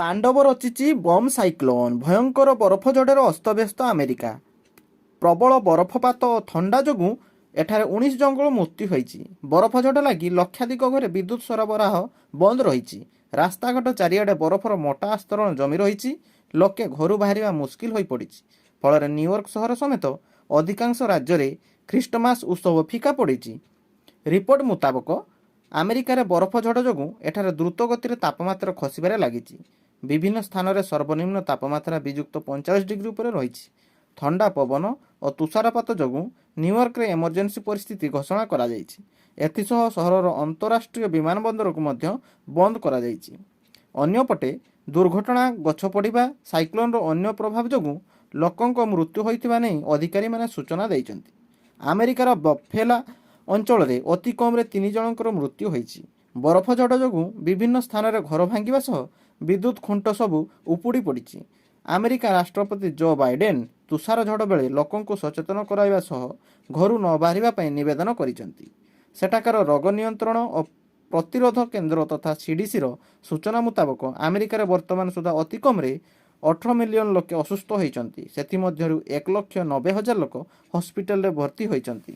ତାଣ୍ଡବ ରଚିଛି bomb cyclone. ଭୟଙ୍କର ବରଫଝଡ଼ରେ ଅସ୍ତବ୍ୟସ୍ତ ଆମେରିକା। ପ୍ରବଳ ବରଫପାତ ଓ ଥଣ୍ଡା ଯୋଗୁଁ ଏଠାରେ 19 ଜଣଙ୍କର ମୃତ୍ୟୁ ହୋଇଛି। ବରଫଝଡ଼ ଲାଗି ଲକ୍ଷାଧିକ ଘରେ ବିଦ୍ୟୁତ ସରବରାହ ବନ୍ଦ ରହିଛି। ରାସ୍ତାଘାଟ ଚାରିଆଡ଼େ ବରଫର ମୋଟା ଆସ୍ତରଣ ଜମି ରହିଛି। ଲୋକେ ଘରୁ ବାହାରିବା ମୁସ୍କିଲ ହୋଇପଡ଼ିଛି। ଫଳରେ ନ୍ୟୁୟର୍କ ସହର ସମେତ ଅଧିକାଂଶ ରାଜ୍ୟରେ ଖ୍ରୀଷ୍ଟମାସ ଉତ୍ସବ ଫିକା ପଡ଼ିଛି। ରିପୋର୍ଟ ମୁତାବକ ଆମେରିକାରେ ବରଫଝଡ଼ ଯୋଗୁଁ ଏଠାରେ ଦ୍ରୁତ ଗତିରେ ତାପମାତ୍ରା ଖସିବାରେ ଲାଗିଛି। ବିଭିନ୍ନ ସ୍ଥାନରେ ସର୍ବନିମ୍ନ ତାପମାତ୍ରା ବିଯୁକ୍ତ 45 ଡିଗ୍ରୀ ଉପରେ ରହିଛି। ଥଣ୍ଡା ପବନ ଓ ତୁଷାରପାତ ଯୋଗୁଁ ନ୍ୟୁୟର୍କରେ ଏମର୍ଜେନ୍ସି ପରିସ୍ଥିତି ଘୋଷଣା କରାଯାଇଛି। ଏଥିସହ ସହରର ଅନ୍ତରାଷ୍ଟ୍ରୀୟ ବିମାନବନ୍ଦରକୁ ମଧ୍ୟ ବନ୍ଦ କରାଯାଇଛି। ଅନ୍ୟପଟେ ଦୁର୍ଘଟଣା, ଗଛ ପଡ଼ିବା, ସାଇକ୍ଲୋନର ଅନ୍ୟ ପ୍ରଭାବ ଯୋଗୁଁ ଲୋକଙ୍କ ମୃତ୍ୟୁ ହୋଇଥିବା ନେଇ ଅଧିକାରୀମାନେ ସୂଚନା ଦେଇଛନ୍ତି। ଆମେରିକାର ବଫେଲା ଅଞ୍ଚଳରେ ଅତି କମ୍ରେ 3 ଜଣଙ୍କର ମୃତ୍ୟୁ ହୋଇଛି। ବରଫଝଡ଼ ଯୋଗୁଁ ବିଭିନ୍ନ ସ୍ଥାନରେ ଘର ଭାଙ୍ଗିବା ସହ ବିଦ୍ୟୁତ ଖୁଣ୍ଟ ସବୁ ଉପୁଡ଼ି ପଡ଼ିଛି। ଆମେରିକା ରାଷ୍ଟ୍ରପତି ଜୋ ବାଇଡେନ୍ ତୁଷାର ଝଡ଼ ବେଳେ ଲୋକଙ୍କୁ ସଚେତନ କରାଇବା ସହ ଘରୁ ନ ବାହାରିବା ପାଇଁ ନିବେଦନ କରିଛନ୍ତି। ସେଠାକାର ରୋଗ ନିୟନ୍ତ୍ରଣ ଓ ପ୍ରତିରୋଧ କେନ୍ଦ୍ର ତଥା ସିଡିସିର ସୂଚନା ମୁତାବକ ଆମେରିକାରେ ବର୍ତ୍ତମାନ ସୁଦ୍ଧା ଅତି କମ୍ରେ 18 ମିଲିୟନ ଲୋକେ ଅସୁସ୍ଥ ହୋଇଛନ୍ତି। ସେଥିମଧ୍ୟରୁ 1,90,000 ଲୋକ ହସ୍ପିଟାଲରେ ଭର୍ତ୍ତି ହୋଇଛନ୍ତି।